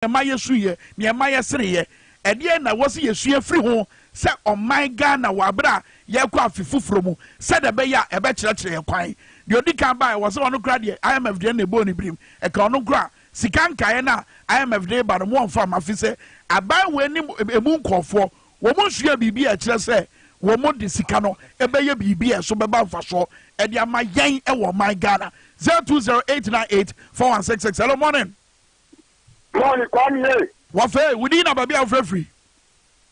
ma yesuye ne ma yesreye ede na wo se yesuye firi ho se oman Ghana wa bra ye kwa afifufuro mu se de be ya e be kyerɛkyerɛ ye kwan de odi kan ba wo se ono kra de IMF de na ebo ni brim e ka ono kra sika nkae na IMF de ba no mo mfa ma fi se aban we ni emu nkofo wo mo hua bibi a kyerɛ se wo mo de sika no e be ye bibi e so be ba mfa so e de ama yen e wo man Ghana 0208984166. Hello morning. Morning, come here. What fe? We need a baby of free.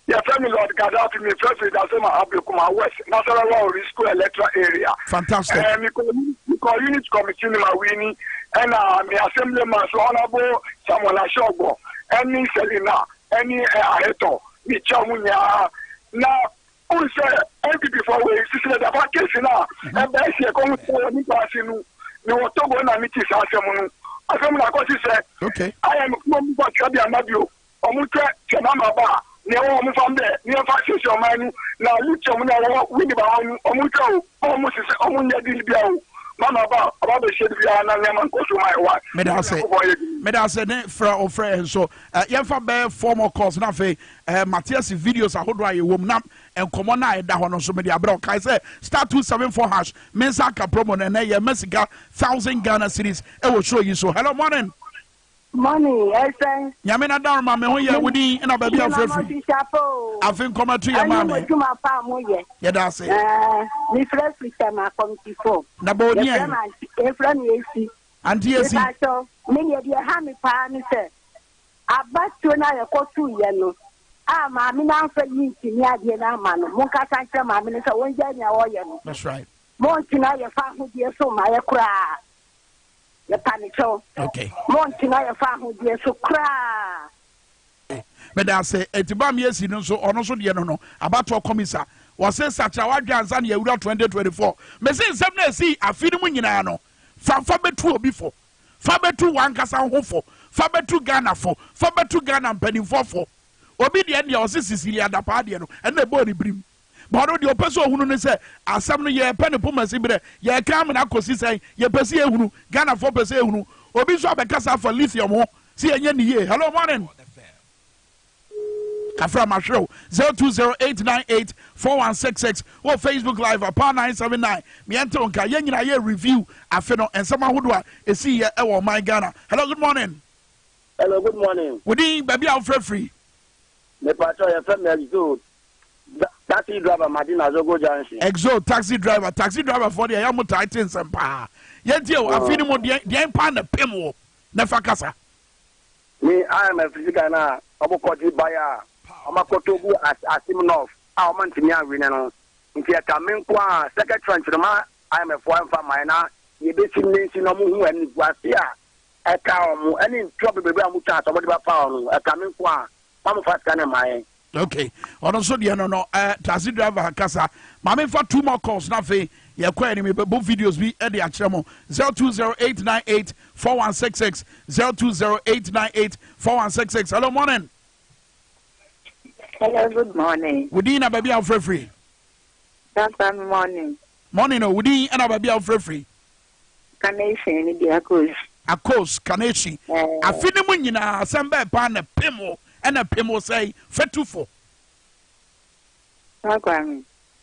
Your family Lord Gaddafi, me first with Asema Abekuma West, National Law School Electoral Area. Fantastic. Because unit committee in my winning, and the assemblyman, so honorable Samuel Ashogo, any Selina, any Aheto, the Chamunya. Now, who say, every before we see the vacation now, and that's a common person. No, what to go and meet his assembly. Assembly, okay. I am going to be a Madio, or Mutra, Chamama Bar. Ne wo mo fam de ne fa hwehwe man na luchom na wo wini ba on omutro omo sese omo nya dil bia o mama ba aba be shedi bia na ne man ko so my wa me da say ne fra o fra so ye fa be formal course na fe Matthias videos ahodo aye wom na enkomo na da ho no so me de abra kai say star 274# mensa ka promo na ye Mexica 1000 Ghana cedis e wo show you so. Hello morning. Money, Ese. Yamina down, mamma, who you would in a baby of free. I think come to your mamma. To my farm, yeah, that's it. Me fresh with my committee for. Nabonia, a friend, AC. And yes, so many of your hammy pan, sir. I bust you and I a 2 yellow. Ah, mammy, now for you to me, I did not man. Monka Sansa, my minister, 1 January. That's right. Montina, your family, dear, so my cry. The panico. Okay. Montina, your family, so cry. But I say, Etibam, yes, you know, so also the no about to commissar was says such a wide Jansan Yehuda 2024. Messin Sabna see a film in Yano. Fabe 2 before. Fabe 2 1 Cassan Hofo. Fabe 2 Ghana for. Fabe 2 Ghana and Penny 4. Obedient, your Sicilia da Padiano and the body brim. But the person who say, as some year penny pumas, ye come and I say, ye perceive who Ghana 4% who Obi swap a casa for lithium. See a year. Hello, morning. Kafra Mashro 0208984166 or Facebook Live upon 979. Miento nka yenyina ye review afeno and someone who do a see here my Ghana. Hello, good morning. Hello, good morning. Woody baby out free. Me patrol your family good. Taxi driver Martina Zogo Junction. Exo taxi driver for the Yamu Titans and Pa. Yetio afini mo the pan the pemo. Nefakasa. Me, I am a physical now. Abokoti buyer. Amakotobu Asimonov. Our man to me are winning. If you are coming qua, second trench, I am a foreign for mine. You be seen no more and was here. A cow, any trouble, baby, I'm chat about the pound. A coming qua. I'm fast can mine. Okay. Also, the no taxi driver Casa. Mammy for 2 more calls. Nothing. You're quite me, but both videos be at the Achemo 0208984166 0208984166. Hello, morning. Hello, good morning. Woody and a baby out free. Good morning. Morning, no, Woody and a baby out free. Carnation, a course, Carnation. I feel the moon in a Samba pan a pimo and a pimo say, Fetufo.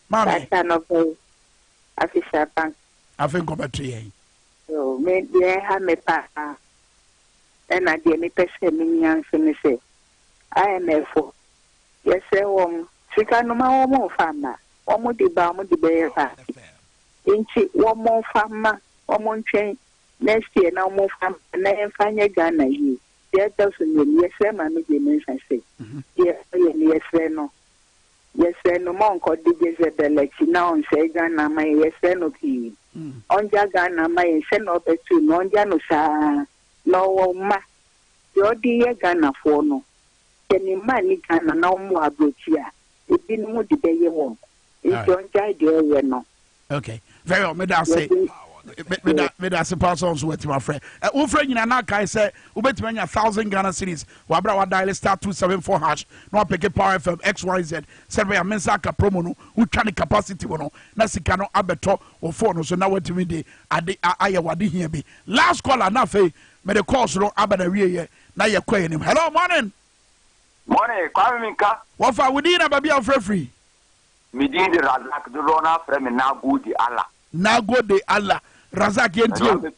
Mammy, I think come back to you. So, maybe I have a papa. And I did me person and say, I am a fool. Yes, sir, she can no more farmer. Almost the bomb the bear. Inchi, 1 more farmer, 1 more train. Next year, no more farm, and I am finding a gun at you. Yes, doesn't yes, sir, mammy, I say. Yes, sir, no. Yes, sir, no more called the Jezebel, now and say, Ghana, my yes, sir, no key. On Jagana, my send up a 2, no Janusa, no, ma. Your dear Ghana for no. Any money can no more about here. It didn't move the day you want. It's your idea, no. Okay, very well, may I say. Me da se pass on with my friend. Our friend in Anaka said, "Ubet many 1,000 Ghana cedis. Wabra wa dial star 274#. No pick a power FM XYZ. Said we are mensaka promo no. Who can capacity no? Nasika no abeto or phone. So now what do we do? I wadi here be. Last caller na fe. Me the calls no abana wiye. na ye kwa enim. Hello, morning. Morning, Kwaminka. What for we na baby of free? Me din the Razak do rona frame na good the Allah. Na go de Allah. Razak yentio.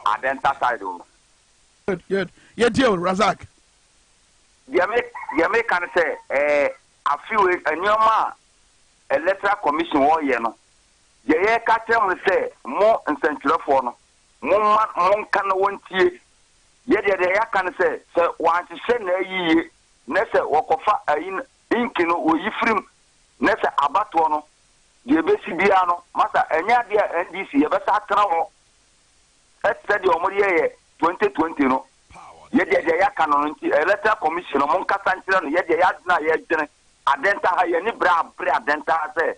Adenta side. Good. Yentio Razak. Ye make can say a few nyoma electoral commission wo ye no. Ye ka tell me say mo nsentwerefo no. Mo kan wontie. Ye de ya kan say wan hye na yiye. Nese wakofa ayin inkino oyifrim nese abato no de besi bia no masa enya de NDC ye besa tra ho said omori ye 2020 no ye de ya kanon nti electoral commission no nkasa ntira no ye de ya na ye dwene adenta ha ye ni bra adenta ha se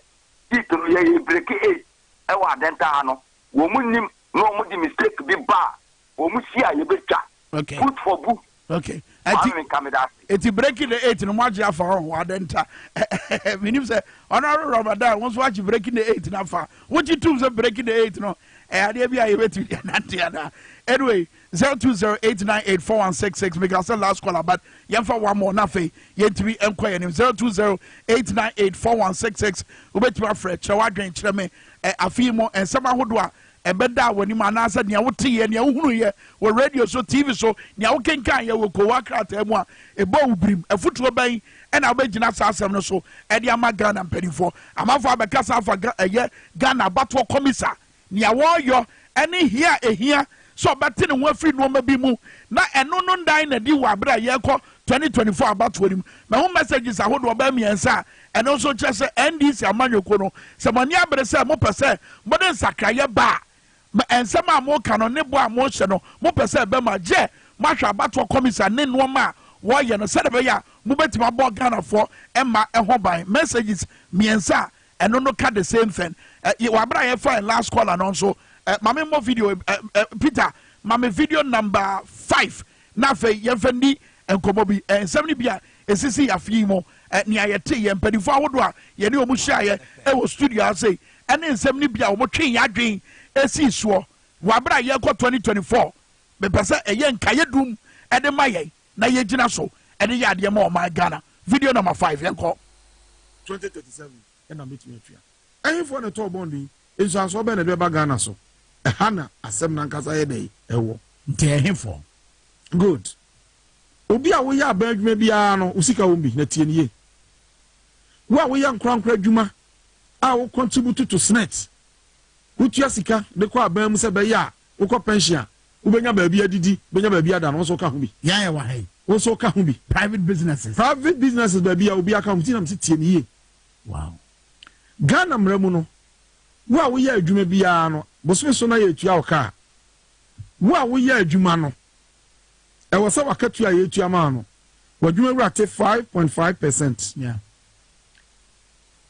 titru ye break e wa adenta ha no wo munim no mo di mistake bi ba wo mu sia ye betwa okay put for book. Okay. It's breaking the 8 in Maja for Wadenta. Meaning, say, Honorable Ramadan, once watch breaking the 8 in Afa. What you two are breaking the 8, no? Anyway, 020-898-4166 because the last caller, but Yamfa one more nothing. Yet to be inquiring 020-898-4166. Ubet Fred, Chawadrin Cheme, a few more, and someone who do. Ebeda when him anasa nia wote ye nia hunu ye wo radio so TV so nia wo kenkan ye wo ko wakrata mu a ebo ubrim efutuo ban e na obegina sasem no so e dia ma Ghana mpanifo amafo abekasa afa ye Ghana bato komisa nia wo yo ene hia ehia so bete ne ho afiri no ma bi mu na eno no ndan na di wa bra ye kɔ 2024 abato nim ma ho messages ahodo ba miensa eno so kyese NDC amanyoko no se mani abere se mo pese modern sakraye ba and some are more canon, nebo emotional, more per se bema je, Masha Bato Commissar, Nin Woma, Warrior, and Sadabaya, Mubet my boy Ghana for Emma and Hobby, messages, Miensa, and no cut the same thing. You are Brian for last call and also, Mamma more video, Peter, Mamma video number 5, Nafe, Yefendi, and Komobi, and 70 Bia, and Sisi Afimo, at Niayati, and Penifawodwa, Yenu Mushaya, Ewo Studio, I say, and then 70 Bia, what train ya dream. Esi so wabra ye ko 2024 be pese eye nkaye dum e de maye na ye gina so e de ya de ma o my Ghana video number 5 yenko 2037 e na meet me atua ehun for na to bondi enso aso be na de ba Ghana so e hana asem na nkasa ye dey e wo nte ehun for good obi a wo ya ba adwuma bia no usika wo bi na tie niye wo ya nkrankra adwuma a wo contribute to SNET utia sika de kwa aban mu se be ya ukọ pension ubenya ba bia didi benya ba bia da no so ka ho bi ya wa hai wo so ka ho bi private businesses ba bia obi aka ho ti na mtie niye wow Ghana mramu no wo ya adwuma bia no bosome so na ya etua o ka wo ya adwuma no e wo se wakatua ya etua ma no wadwuma rate 5.5%. yeah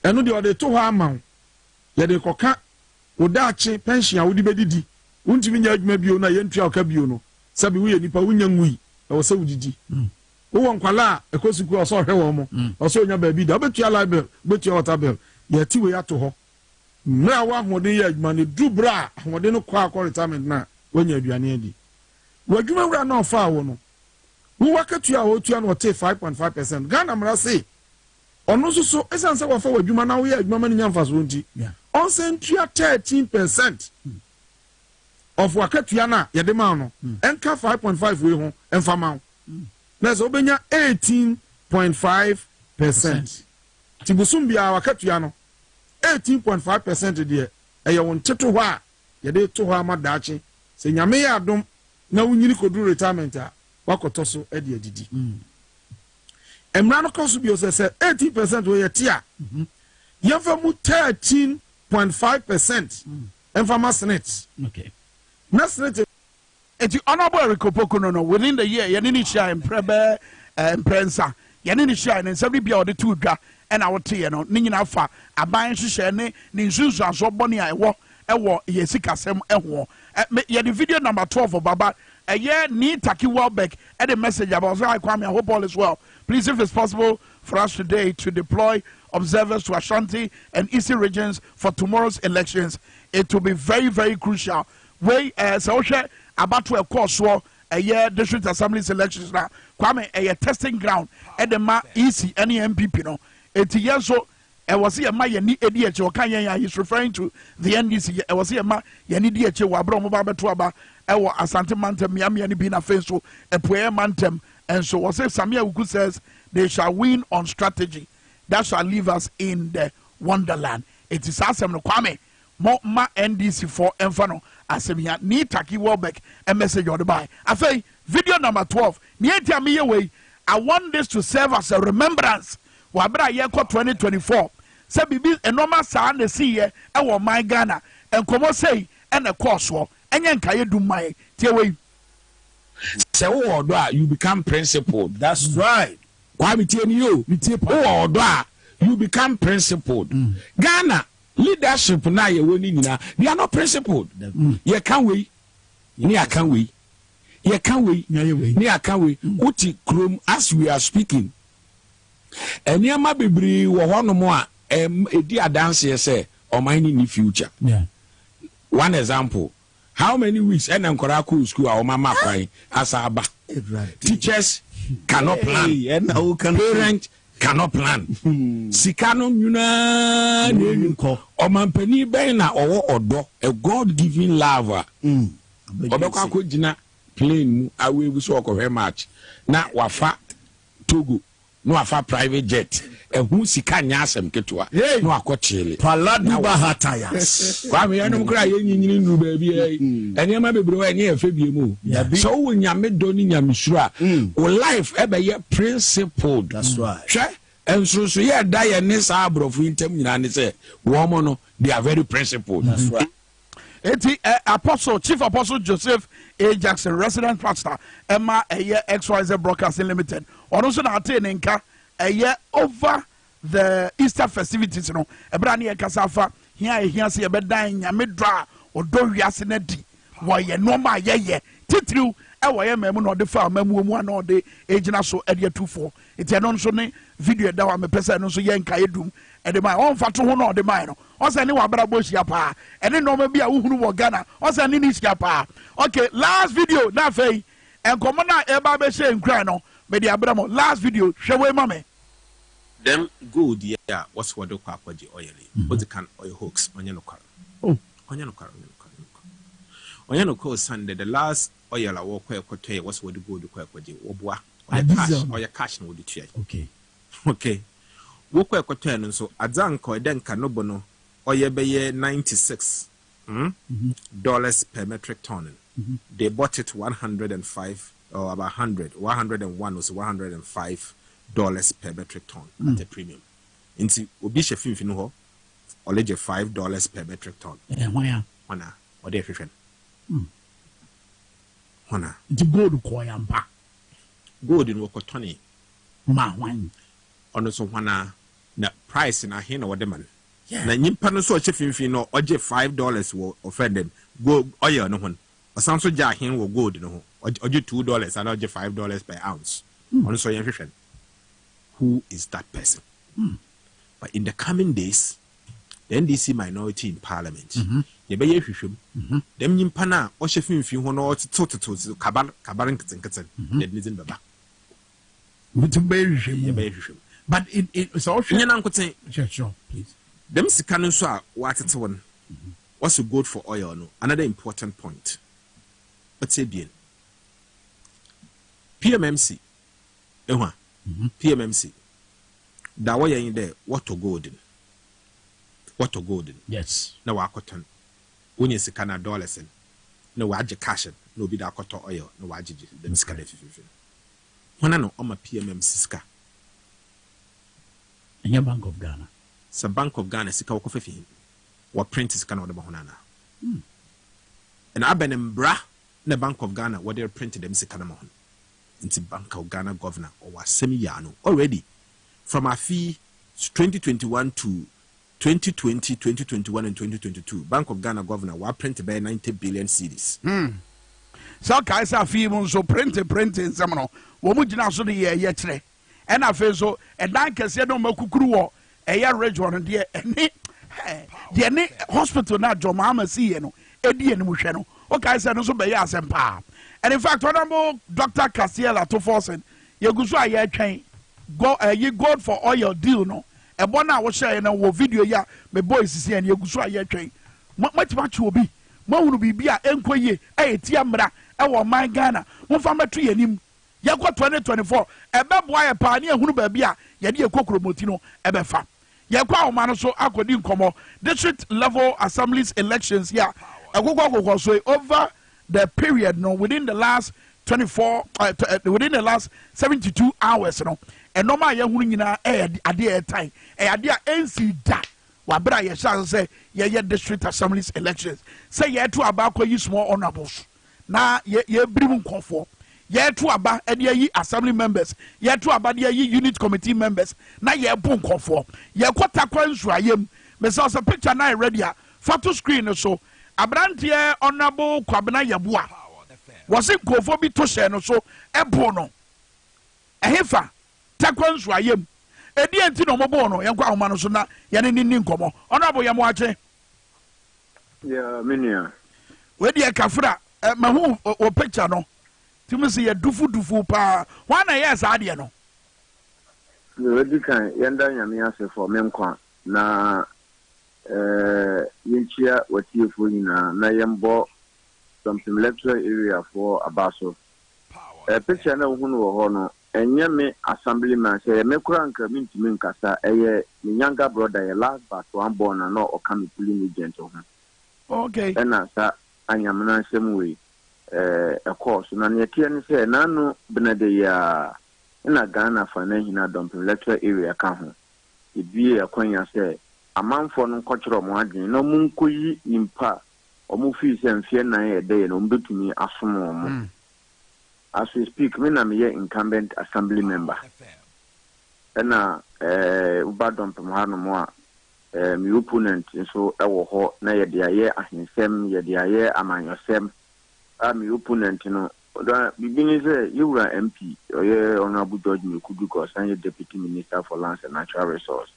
eno de o de to ho ama ya de koka odache pension awudi bedidi untimi nya adwuma bio na yentua oka bio no sabi wo ye nipa wonya ngui e wo se wudidi wo wonkwala ekosuku oso hwe wo mo oso nya ba bi da obetua libe betua water bill ye ti we ato ho na wa hode ye adwuma ne dubra hode no kwa retirement na wonya aduane adi wadwuma wura na ofa wo no wo wakatua wo tua no te 5.5%. Ghana mra say ono so esanse wo fa wadwuma na wo ye adwuma mani nya mfaso nti on sentua 13% of wakatua na yede ma no enka 5.5 we ho emfa ma na so obenya 18.5%. Tibusum bia wakatua no 18.5% de eye won teto ho a yede to ho amadache se nyame ya adom na wunyiri kodu retirement a wakoto so e de adidi emra no koso bi o se 18% we yetia yemfa mu 13.5% emfa SNET. Okay. Na SNET eti honorable Rikopoko no within the year yenini share emprebe emprensa yenini share ne nsabri bia ode tu dwa e na wote ye no ne nyina fa aban hwehwe ne nsunsu aso bone a ewo yesikasem eho ye the video number 12 baba ye ni Taki Welbeck and the message about I hope all is well. Please, if it's possible for us today to deploy observers to Ashanti and Eastern regions for tomorrow's elections, it will be very, very crucial. We so about to a course ɛyɛ district assembly elections na kwame ɛyɛ testing ground ɛde ma EC ɛne MPP no eti yɛn so ɛwɔ se yɛ ma yɛ ni edi ɛkyɛ ɔka yɛn is referring to the NDC ɛwɔ se yɛ ma yɛ ni di ɛkyɛ wɔ abirɛ ɔmo ba bɛto aba ɛwɔ Asante Mantam miamia ni bi na fɛn so ɛpuɛ Mantam ɛnso wɔ se Samia Wuku says they shall win on strategy that shall leave us in the wonderland. It is asem no kwame mo ma NDC for emfa asem ya ni Taki Welbeck a message on the by. Afei video number 12. Ni etia me we I want this to serve as a remembrance. Wa bra ye ko 2024. Se bibi enoma sa na si ye e wo man Ghana enkomo sei e na course so enye nkaye dum man tie we. Se wo odo a you become principled. That's right. Kwame tie ni yo. Wo odo a you become principled. Ghana leadership na ye woni nyina they are not principled. Ye can we ni akan we ye can we ni akan we uti krom as we are speaking eniama bebiri wo hono a edi adanse ye say oman ni future. One example, how many weeks and nkora ko school a mama kwan asaba teachers cannot plan parent cannot plan sikano nyuna nenko omampani ben na owo odo a god given love obekwa akogina plane mu awewu so okohwe match na wafa Togo no wafa private jet ehu sika nya asem ketua no akochele paladu bahatayas kwame yanom kra yenyinyini nuru ba bi enema bebre wa enye efe biemu so wo nyame do ni nyame sura wo life ebeye principled. That's right. And so yeah, die ne sa abrofu intem nyina ne say wo no they are very principled. That's right. Eti Chief Apostle Joseph A. Jackson, resident pastor, Emma XYZ Broadcasting Limited. Also na ate nka over the Easter festivities no. Ebra ne kasafa here se ebedan nyame dra odo wiase na di. Wo ye normal ye titiriu ewo ye memu no de fa memu mu na de ejina so ede 24. Eti eno nso ne video da wa me pese no so ye nka edum ede mai on fa to ho no de mai no o se ni wa bra bo hia pa ene no ma bia wo hunu wo Ghana o se ni hia pa. Okay, last video na fei enkomo na e ba be she nkra no me de abra mo last video hwe we mame them good yeah what's what do kwa kwaji oil what the can oil hooks onye no kwara onye no ko Sunday the last oil a wo kwa ekotoye what's what the good kwa kwaji oboa oya cash no wo de okay wo kwa ekotoye no so adzanka edenka no bono oya beye $96 dollars per metric ton. They bought it 105 or about 101 was $105 per metric ton at a premium. Inti obi chefin finu ho oleje $5 per metric ton. Wana ode hwehwen. Wana the gold ko yamba gold in wokotoni ma wan ono so wana na price na he na wode man. Na nyimpa no so chefin finu no oje $5 wo offended gold oil no hon. Osan so ja hen wo gold no ho oje $2 and oje $5 per ounce. Ono so yen hwehwen. Who is that person? But in the coming days, the NDC minority in parliament, they be hwehwem. Dem nyimpa na o chefin fi ho no to kabarin kitchen. They nizin baba. Mutum be hwehwem. But it so nyana nkoten. Sure, please. Dem sika no so a watete won. What's good for oil no? Another important point. Let's say bien. PMMC. PMMC. That way in there, what to golden. Yes. No wakoton. When you see $dollars in. No waje cash. No be that cotton oil. No waje them scan if you. When I know I'm a PMMC ska. And your Bank of Ghana. So Bank of Ghana sika wakofefi. What print is kana odeba honana. And abenem bra na Bank of Ghana what they printed them sika na mahon. Into Bank of Ghana governor or semi-yano already from a fee 2021 to 2020, 2021 and 2022. Bank of Ghana governor were printed by 90 billion cedis. So kaisa fee mun so printing samno. Wo mu gina so de ye tre. And I feel so and dan kese no makukuru wo eya region de any hospital na Joma see no edi eni mu hwe no. O kaisa no so be ya asempa. And in fact, Honorable Dr. Casiela Toforsen, you go so a train go you gold for oil deal no. A bona was sharing a video ya me boys is here and you go so a train. Much will be. Mo will be a enquire tiamra our my Ghana. One farmer tree and him. Yakwa 2024. A baboy a pioneer who be a yadi a cokromotino ebefa. Yakwa man so aquadim como district level assemblies elections here. A go so over the period no within the last 24 within the last 72 hours no. And no ma yahoo nyina ade time. Ade NC da. Wabra ye sha say ye district assemblies elections. Say ye to abako yi small honorables. Na ye brim nkonfo. Ye to aba e yi assembly members. Ye to aba de yi unit committee members. Na ye bu nkonfo. Ye kwata kwansu ayem. Me say a picture na ready a photo screen so. Abrantie honorable Kwabena Yabua. Was it nkofo bi to share no so ebo no. Ehefa takwansu ayem. Edi enti no mobo no yenkwa ahoma no so na ye ne ni nkomo honorable yamo ache yeah minia we di kafra mahu o picture no timi se ye dufu pa wana yes ade no we di kan yenda nyame ase for menkwa na yinchia watiefo nyina na yembo something lecture area for abaso picture na hu no ho no enye me assemblyman say me kura nka mintimi nkasa eye me younger brother ye last but one born na o ka me pulling agent ho okay na sa anyamna nsem we e course na ne tie ne say na no benade ya na Ghana fa na hina dumping lecture area ka ho ebie akwanya say amanfo no nkɔkyerɛ mo adwen na mu nkoyi nimpa omu fi se mfie na ye de no mbetumi asomo mo. As we speak, me na me incumbent assembly member. Ena ubadom pemhano mo mi opponent so ewo ho na ye de aye ahensem ye de aye amanyosem mi opponent no bibini say yura MP oye honorable George Mekudu ko san ye deputy minister for lands and natural resource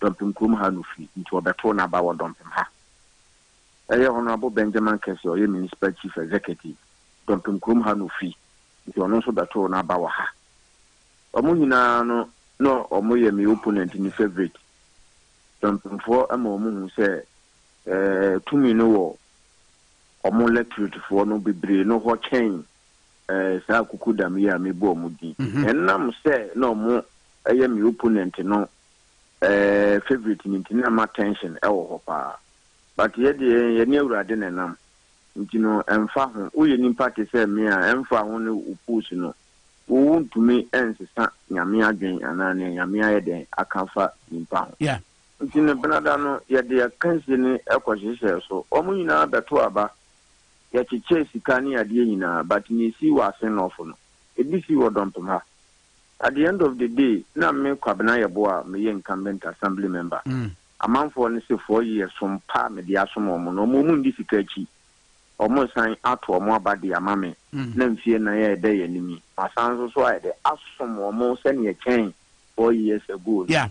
dompem kum ha no fi nti obeto na ba wo dompem ha eye honorable Benjamin Kese oye municipal chief executive dompem kum ha no fi nti ono so beto na ba wo ha omo nyina no omo ye mi opponent ni favorite dompem for ama omo hu say tumi no wo omo electorate for no bebre no ho chen sa kuku dam ya me bo omo di enam say no mo eye mi opponent no favorite ni ntina ma tension e wo ho pa but ye de ye ni awurade nenam ntino emfa ho uye ni party say me a emfa ho ne upus no wo ntumi ensesa nyame adwen anane nyame ayede akanfa nimpa ho yeah ntino benada no ye de kanse ni ekohyehyɛ so omo nyina beto aba ye chiche sika ni ade nyina but ni si wa sen no fo no ebi si wo dompem ha at the end of the day na me Kwabena Yeboa me incumbent assembly member amanfo ne se 4 years from pa me dia somo mo no mo mu ndi sika chi omo san ato omo abade amame na mfie na ye de ye nimi asan so aye de asomo mo se ne chen 4 years ago yeah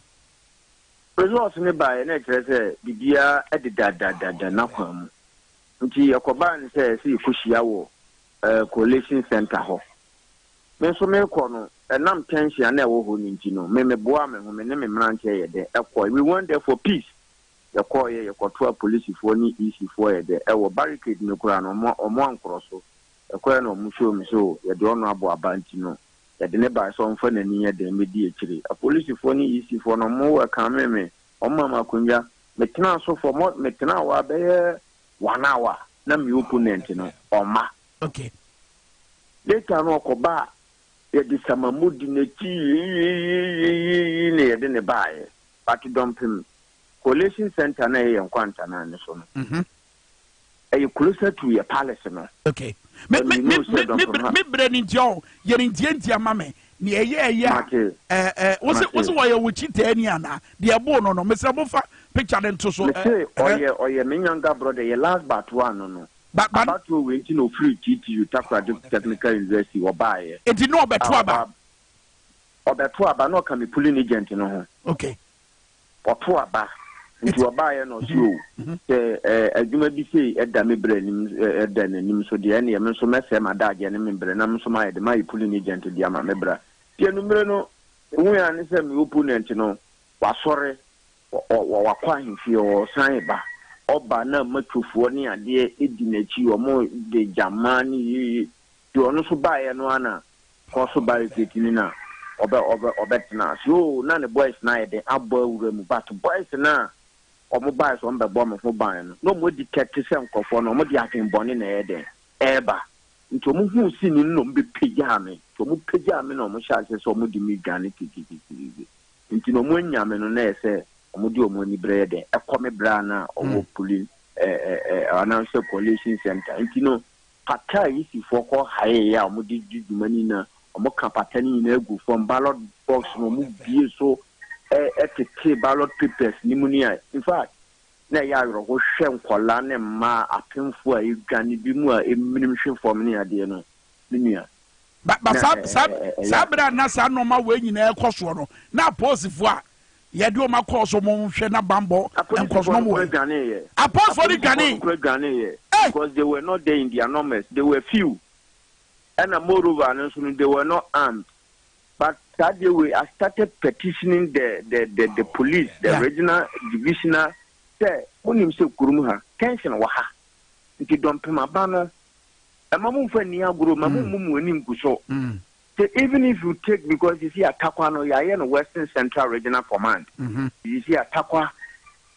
results ne ba na kire se bibia edidadadada na kwam nti yakoba ne se ikushia wo coalition center ho me so me ko no enam tension na wo ho nti no me boa me ho me ne me mranche ye de ekọ we want there for peace yakọ ye yakoto police for ni ec for ye de e wo barricade me kura no omo ankoro so ekọ na omo show me so ye de ono abo abanti no ye de ne ba so mfa nani ye de me di ekire a police for ni ec for no mo wa kan me omo makunja me tena so for mo me tena wa be 1 hour na me opponent no oma okay later no okoba ye di samamudi ne chi ne ye de ne bae but dompem coalition center na ye nkwanta na ne so no closer to your palace no okay me brand ntia ye ntia mame ne ye what's why you with any ana de abo no me se bo fa picture den to so oye me younger brother ye last but one no but to we no free TTU technical university or buy it did not beto aba no can be pulling agent no ho okay oto aba nti obaye no so adwuma bi sei eda me bre nim eda nanim so de ene me so mese madaje ne me bre na me so ma de ma yipuli ni agent de ama me bra tie no mre no ehu ya ne se me opponent no wasore wakwa himfie o san ba oba na matwofo ne ade edi nachi o mo de jamani yi ono so bae no ana ko so bae ketini na obetna so na ne boys na ide abo awura mu but boys na omo bae so mbe bo mo fo ban no mo detect se nkofo no mo de atenbone na ede eba nti omo hu si ni no mbe pegya me to mo pegya me no mo sha se so mo di mi gane kikikiki nti no mo nyame no na ese omo di omo ni brede ekome bra na omo police announce coalition center nti no pata isi foko haye ya omo di djumani na omo kapatani na egu from ballot box no mo bie so etete ballot papers ni munia in fact na ya ro ho hwe nkola ne ma apemfo a egane bi mu a eminim hwe form ne ade no ninia ba sabra na sa no ma we nyina ekoso no na posifo a ye de o ma koso mo hwe na bambo enkoso mo we apart for the Ghanaian because they were not there in their numbers, they were few and moreover they were not armed. But that day I started petitioning the police, the regional divisional. Say, when you say Kurumuha, tension waha. If you don't pay my banner, a mamu for Niaguru, Mamu Nim Kuso. So even if you take, because you see a Takwano, you are in Western Central Regional Command, you see a Takwa,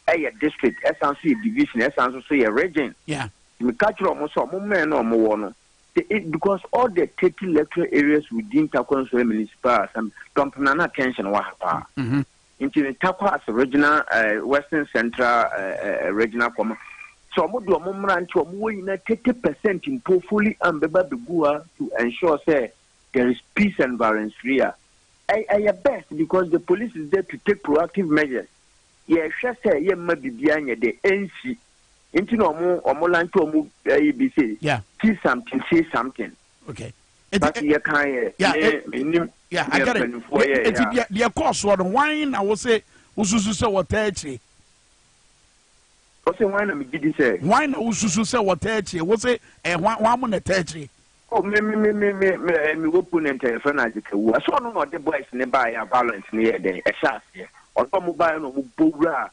a district, SNC division, SNC a region. Yeah. We catch almost a moment or more. Because all the 30 electoral areas within Takwa municipal and don't pay attention wahapa. Into the Takwa as a regional Western Central regional command. So mo do mo mran to mo in 30% in fully and beba begua to ensure say there is peace and balance here. I best because the police is there to take proactive measures. Yeah, sure say ye ma bibia the NC into no mo lanto mo ABC. Yeah. Say something. Okay. But you can I get it. The course what wine I will say ususu say what actually. What's the wine me did say? Wine ususu say what actually. What say one mo na actually. Oh, me opponent friend as you I saw no the boys nearby a balance near the a shot here. Or some mobile no bobra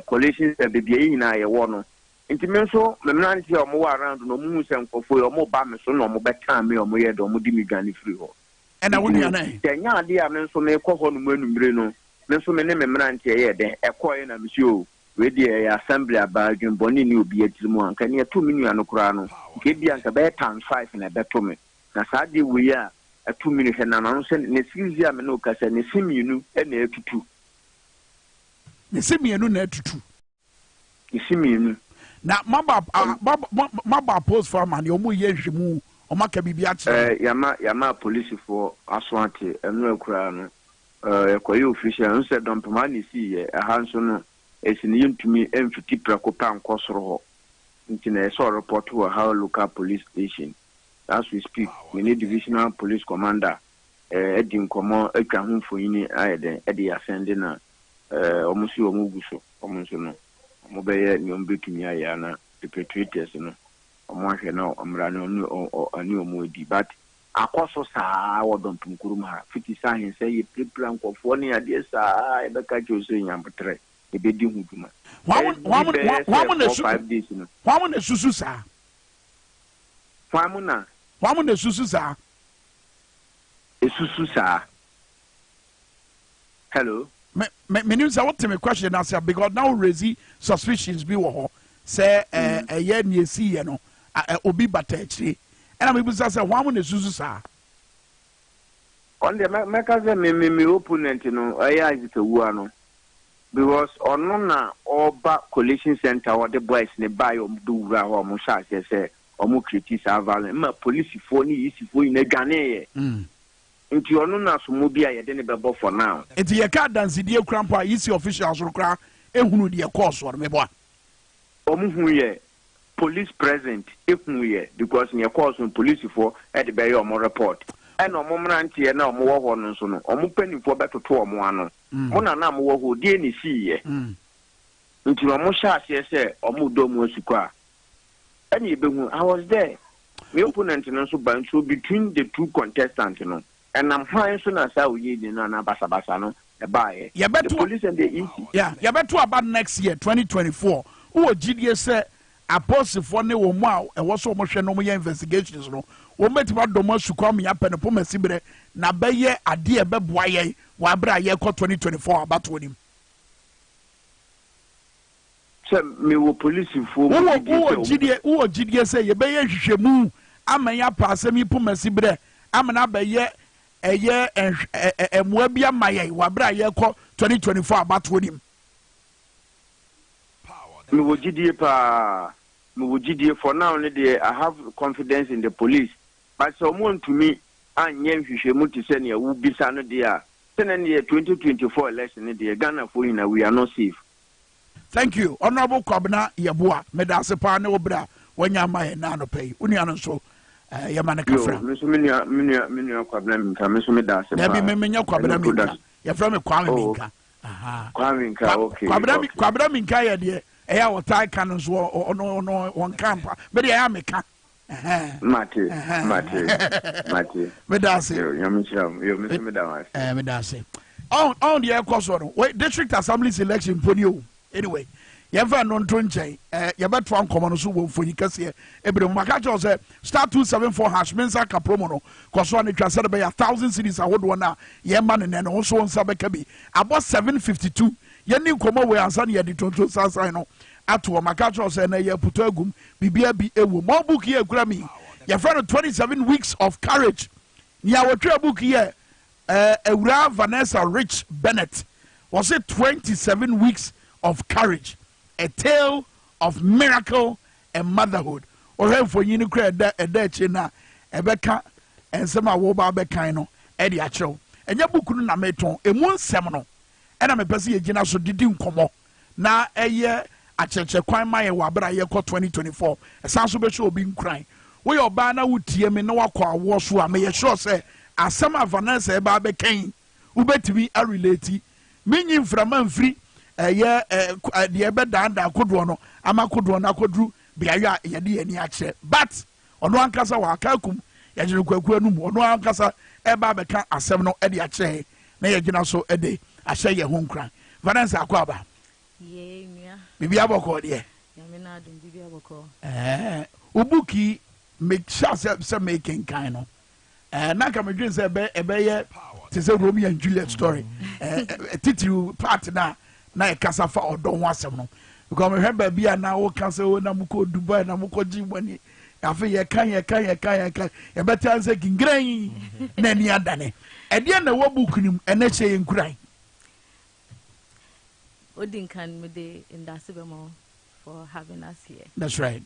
coalitions and baby in I one. Intimenso, Memranti or more around no moons and for your mobile son or mobile time or more or Mudimigani free. And I wouldn't say, yeah, dear men so may call on Breno, men so many Memranti then acquiring a monsieur. Ready assembly about Jim Bonnie new be at Zimon, can you 2 million crano? Give the answer bed times 5 in a betterment. Now, sadly, we are a 2 minutes and announcing in a series of Manokas and a sim you knew and a 2. The sim you know to 2. You see me now, Maba post for man, your mu or Maka Bibiat. Yama police for Aswanti and no crown. Quayo official and said, don't Pamani see a handsome. It's in to me empty Pracopan Kosro. I saw a report to our local police station. As we speak, we need divisional police commander Eddie Como, a Kahun for any Eddie ascending almost your Muguso, almost no. Mobile Nyombikiana, the patriots, Omahe now, Amrano or a new moody, but a coso sa or don't Punkuruma, 50 signs say you pre-plan for 4 years, yes, I catch you saying I'm betrayed. One susu sa. One susu sa. Susu sa. Hello. Me news what me question answer because now raise suspicions be wo say a year near see no obi batachiri and I'm able to say one susu sa. On the mekaze me opponent no aya is the one. Because on na Oba Coalition Center or the boys ne buy do or Musha say or mu criticize ma police for ni isi for in Ghana. Into your nona sumubia ya dene bebo for now. It's your card dance the crampa isi officials rukra ehunu the course or meboa. Omuhuye police present ehunu because near course on police for at the bay or more report. And no momranti na omo ho no so no omo pani fo beto to omo ano mo na na mo ho die ni si ye Nti omo sha ase se omo do mu asukwa. Any behu, I was there. My opponent no so ban so between the two contestants no. And I'm fine so na say we dey na basa no. The police and the EC. Yeah, you better about next year 2024. Who GDS say apostle for ne wo mu a e wo so mo hwe no mo investigations no. Wo metima do mo sukwa me apene po masibere na beye ade e beboa ye wa bra ye ko 2024 abato nim. Say me wo police for wo GDS say ye beye hwehwemu amanya pa asemi po masibere amana beye eye emwa bia maye wa bra ye ko 2024 abato nim. Me wo GDA for now I have confidence in the police. But someone to me and yen hwehwemu to say ne wo bisa no dia. Say na 2024 election ne Ghana for na we are not safe. Thank you. Honorable Kwabena Yeboah. Medase pa ne obra wanya maye na no pay. Uni ano so yamane kafra. Me so me Kwabena Minka me so me da se. Na bi me nya Kwabena Minka. Ya fra me Kwame Minka. Aha. Kwame Minka, okay. Kwabena Minka ye de eya wotai kan so ono won camp. Me de ya meka. Mate. Medase. Yo me so me da mas. Medase. On the air course on. Wait, district assembly election ponio. Anyway, yɛmfa no nto nkyɛn yɛbɛtoa nkɔmmɔ no so wɔ mfonyi kɛseɛ ɛberɛ mu maka kyerɛw sɛ star 274 hash mensa ka promo no kɔsoa ne twa sɛ de bɛyɛ 1,000 cities ahodoɔ no a yɛma ne nɛ no wo so wo nsa bɛka bi abɔ 752 yɛne nkɔmmɔ wei ansa ne yɛde tonton sansan no atoɔ maka kyerɛw sɛ na yɛputo agum biribia bi ɛwɔ ma book yɛ akura mi yɛfrɛ no 27 weeks of courage nea wɔtwerɛ book yɛ awura Vanessa Rich Bennett wɔse 27 weeks of courage, a tale of miracle and motherhood. Or have for you to create a china, a becca, and some are woba becano, Eddie Acho. And your book na meton, a moon seminal. And I'm a person agena so didn't come now a year at church, a quite my wabra year 2024. A sound super show being crying. We are banner would tear me no aqua wash who I may assure say, as some of Vanessa Barbe Kane, who bet to be a relative, meaning from a free. The ebe danda kodwo no ama kodwo na kodru biaya ye de ani ache but ono ankasa wa akakum ye gine kwaku anu ono ankasa eba beka asem no e de ache na ye gina so e de ahye ye ho nkran Vanessa akwaba ye nua bibi aboko de ya me na adum bibi aboko ubuki make sure se making kind no na ka me dwen se ebe ye te se Romeo and Juliet story titiru part na e kasa fa odo ho asem no because me hwe ba bia na wo kasa wo na muko Dubai na muko jimwani afi ye kan ye beta nse gingran na ni adane e de na wo book nim e na che nkuran Odin kan me de indase be mo for having us here. That's right.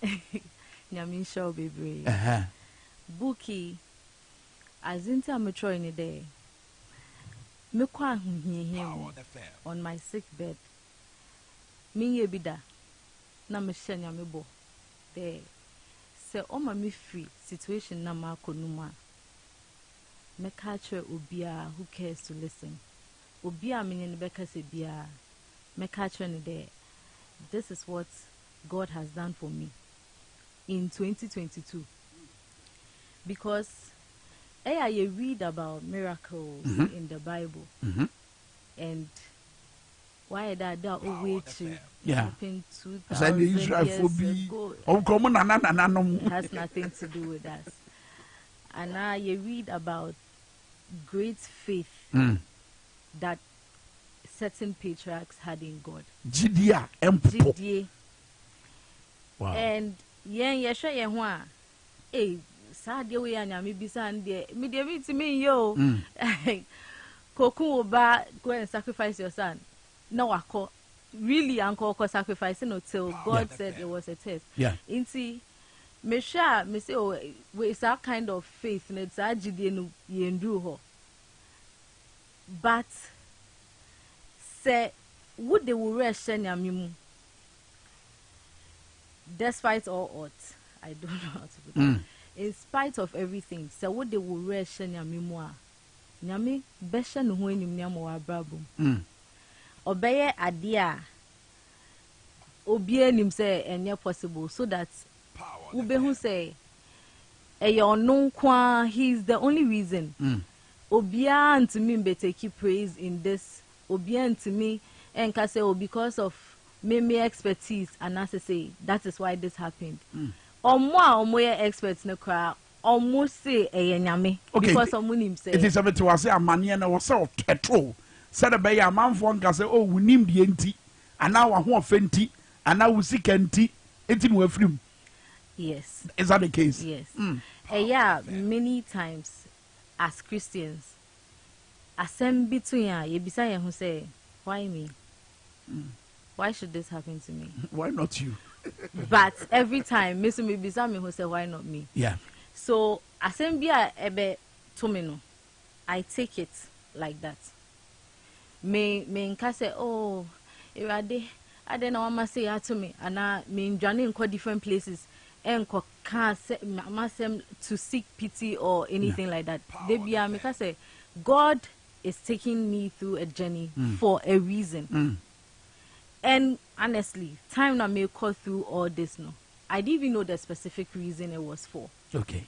Nyamin show bebre. Bookie azinti ametro in day. Me kwa him on my sick bed. Me ye bida na me shenya me bo there. Se oma me free situation na ma konuma. Me catch obia who cares to listen. Obia me ne beka se bia. Me catch ne there. This is what God has done for me in 2022. Because you read about miracles in the Bible, and why that way to happen 2,000 years ago has nothing to do with us. And now you read about great faith that certain patriarchs had in God. GDA. Wow. And sad we are now, maybe Sunday, me to me, yo. Koku ba go and sacrifice your son. No, I call really uncle sacrificing until God said it was a test. Yeah. Inti me sha me say oh it's that kind of faith and it's agide no yendu ho. But say would they will rest nyamimu. Despite all odds, I don't know how to put it. In spite of everything, so what they will rest nyamimu. Nyami besha no ho enim nyamo wa brabum. Obeye adia obia nim say enye possible so that ubehu say no kwa he's the only reason. Obia to me be take praise in this. Obia to me and can say because of me expertise and as I say that is why this happened. Omo experts no cry almost say nyame because someone him say it is a bit to say amane na was so true. Said a bay a man for can say oh we nim the enti and now a ho fenti and now we see kenti etin we film. Yes. Is that the case? Yes. Yeah, many times as Christians, assemble between you beside who say, why me? Why should this happen to me? Why not you? But every time, Miss me beside me who say, why not me? Yeah. So assembly ebe tomino, I take it like that. Me nka say, oh, I don't know what must say to me, and I mean journey in quite different places. And can't say to seek pity or anything like that. They be because say God is taking me through a journey for a reason. And honestly, time I may go through all this no. I didn't even know the specific reason it was for. Okay.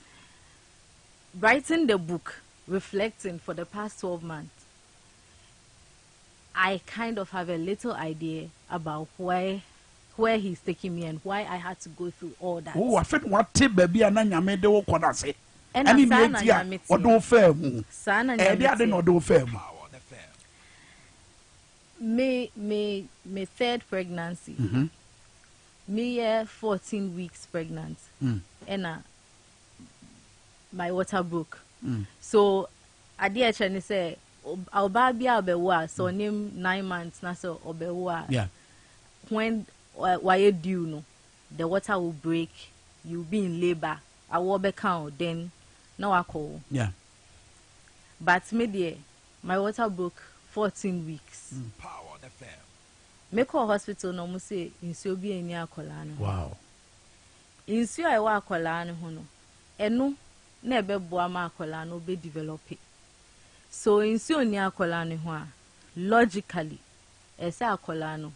Writing the book, reflecting for the past 12 months, I kind of have a little idea about where he's taking me and why I had to go through all that. Oh, I feel what tip baby and nyame de wo koda se. And any media odo fam. Sana nyame. E dey no do fam. Me third pregnancy. Me 14 weeks pregnant. And my water broke. So I did actually say I'll baby obewa so name 9 months na so obewa. Yeah. When why you do no, the water will break, you'll be in labor. I will be count then now I call. Yeah. But me my water broke 14 weeks. Power the fam. Me call hospital no mo say insuo bi eni akola no. Wow. Insuo I wa akola no ho no. Eno na ebe boa ma akola no be develop. So insuo ni akola no ho a logically ese akola no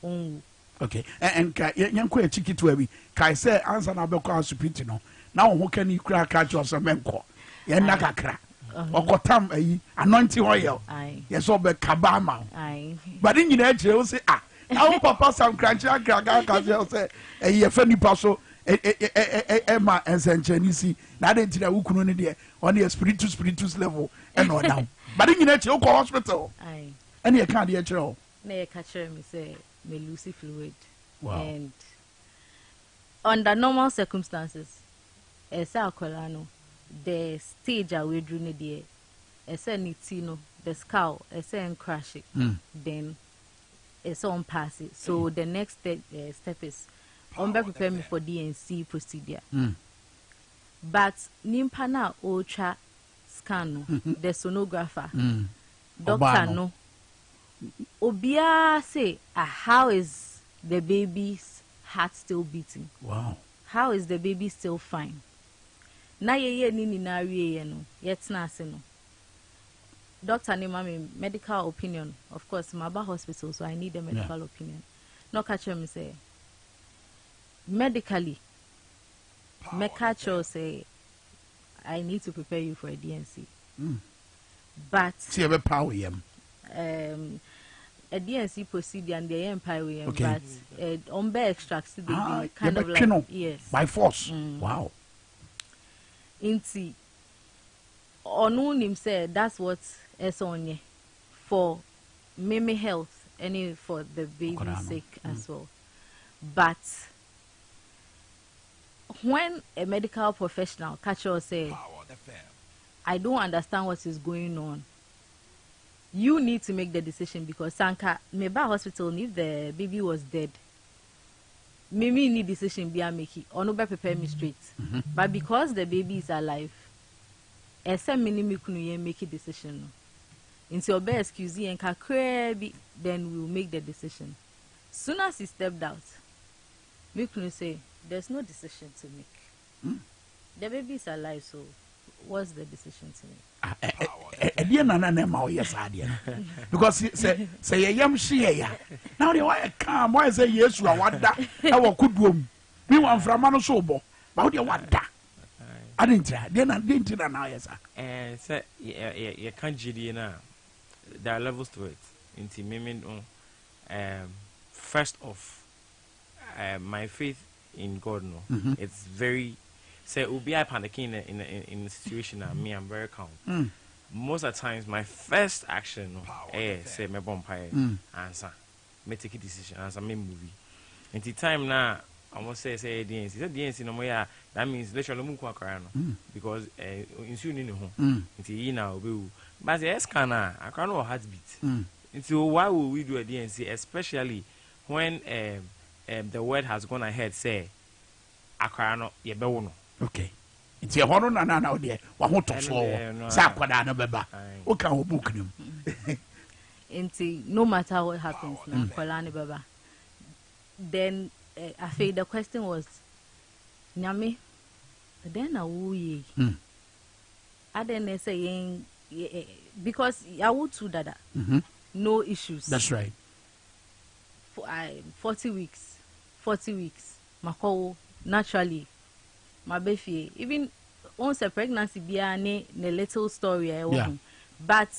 onwu. Okay, and yanko a chiki to every kai say answer na beko hospital no. Now who can you crack catch or some menko? Yan nakakra. Okotam ayi anointing oil. Aye. Yes, all be kabama. Aye. But in your edge, you say ah. Now papa some crunchy crack catch say a funny paso Emma and Saint Chinese. Now they tell you couldn't there on the spiritus level and on now. But in your edge, you call hospital. Aye. And you can't hear you. Na catcher me say me lose fluid. Wow. And under normal circumstances, akolano, the stage I will do ne there, nitino, the skull, crash it, then on pass it. So the next step is prepare me for DNC procedure. But nimpana ultra scan the sonographer, doctor no. Obia say, how is the baby's heart still beating? Wow. How is the baby still fine? Na ye ni na wie no, yet na se no. Doctor ni mami medical opinion. Of course, Maba hospital, so I need a medical opinion. No catch me say, medically, me catch say, I need to prepare you for a DNC. But see a power yam. A DNC procedure and the empire okay. But on bear extracts the baby kind of like yes by force. Wow. Inti on him said that's what is on for meme health and for the baby's sake as well. But when a medical professional catch or say I don't understand what is going on, you need to make the decision because Sanka Meba hospital if the baby was dead. Maybe need decision be a make it or no prepare me straight. But because the baby is alive, SM minimum make a decision. Into your best excuse and kakrebi, then we'll make the decision. Soon as he stepped out, we can say there's no decision to make. The baby is alive, so what's the decision to make? ɛdeɛ nana na ma ɔyɛ saa deɛ no because sɛ yɛyam hye ya na wode woayɛ calm woayɛ sɛ yesu a wada ɛwɔ kodoɔ mu mewa mframa no so wobɔ ba wodeɛ wada ade ntira deɛ ntira na ɔyɛ saa sɛ yɛka gyidie no a there are levels to it nti meme no first off my faith in God no it's very say ubi I panicking in a situation me I'm very calm most of the times my first action say me vampire answer me take a decision answer me movie and the time now I must say DNC no more that means literally mu kwa no because in soon in home until you now be but the scanner I can't know heartbeat until why will we do a DNC especially when the word has gone ahead say akara no ye be wo no okay nti e hono na na ode wa ho to so sa akwada na beba o ka ho book nim nti no matter what happens na akwada na beba then I feel the question was nyame then na wo ye aden saying because I would do that no issues that's right for 40 weeks mako naturally my baby even once a pregnancy be a little story but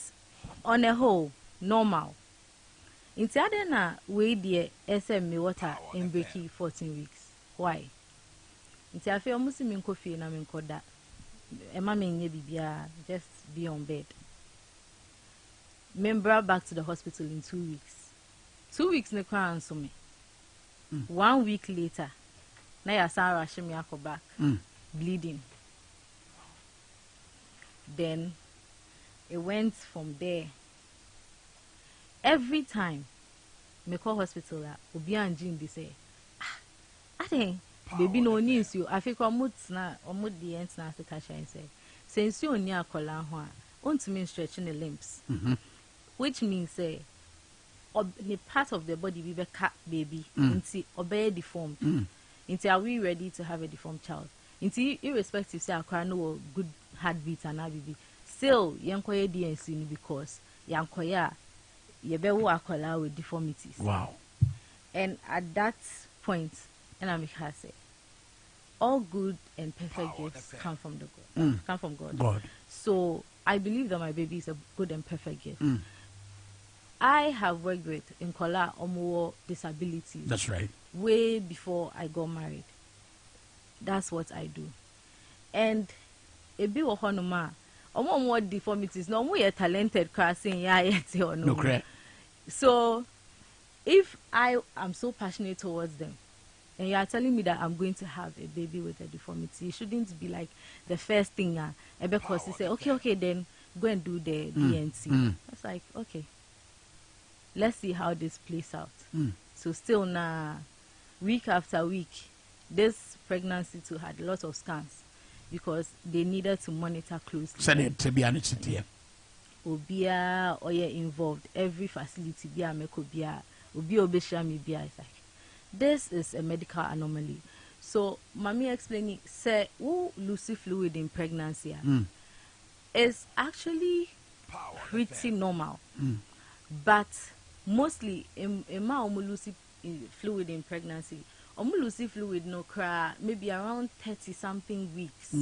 on a whole normal inti ade na we dey SM water in breaking 14 weeks why inti afi almost me nko fie na me nko da e ma me nye bibia just be on bed member back to the hospital in 2 weeks 2 weeks ne kwa anso me 1 week later na ya san rush me akọ back bleeding then it went from there every time me call hospital obi anjin dey say I think baby no needs you afika omutna omudi entna se ka shine say since you oni akola ho a ontumi stretching the limbs which means say the part of the body be cut baby into obey deformed into are we ready to have a deformed child into irrespective say akwa no good heartbeat and baby still yankoye DNC because yankoya yebewo akola with deformities wow and at that point and I say all good and perfect gifts come from the God come from God so I believe that my baby is a good and perfect gift I have worked with Nkola Omo disabilities. That's right. Way before I got married. That's what I do. And a bit of honoma, Omo deformities, no more talented crossing, or no. No, so if I am so passionate towards them, and you are telling me that I'm going to have a baby with a deformity, it shouldn't be like the first thing, because you say, okay, then go and do the DNC. It's like, okay. Let's see how this plays out. So still now, week after week, this pregnancy too had a lot of scans because they needed to monitor closely. Said to be honest here. Obia or involved every facility bia meko bia obi obesha mi bia is like this is a medical anomaly. So mommy explaining say who loosey fluid in pregnancy is actually pretty normal. But mostly in loosey fluid in pregnancy loosey fluid no cry maybe around 30 something weeks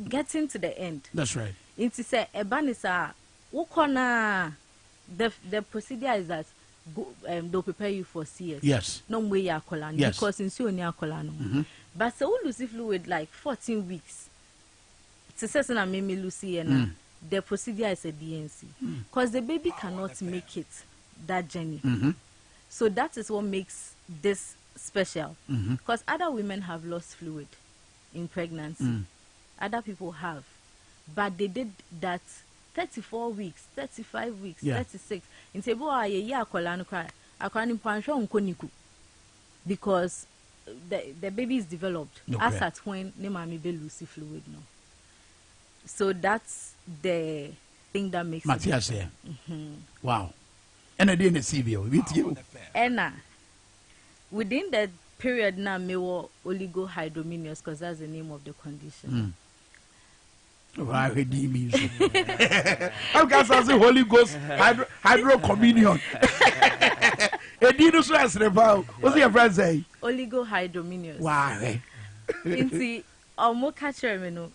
getting to the end. That's right. It is a banisa ukona the procedure is that they'll prepare you for CS. Yes. No way ya colano because in so near colano. But so loosey fluid like 14 weeks. To say na me loosey and the procedure is a DNC because the baby cannot make it that journey. So that is what makes this special because other women have lost fluid in pregnancy. Other people have, but they did that 34 weeks, 35 weeks, 36. In Tebo because the baby is developed as at when Nemami be loosey fluid no. So that's the thing that makes Matthias here. Wow. And I didn't see you with you. And within that period now me were oligohydramnios because that's the name of the condition. Why redeem me? I'm going to say Holy Ghost hydro communion. Edino so as rebel. What's your friend say? Oligo hydrominious. Why? Inti omo catcher me no.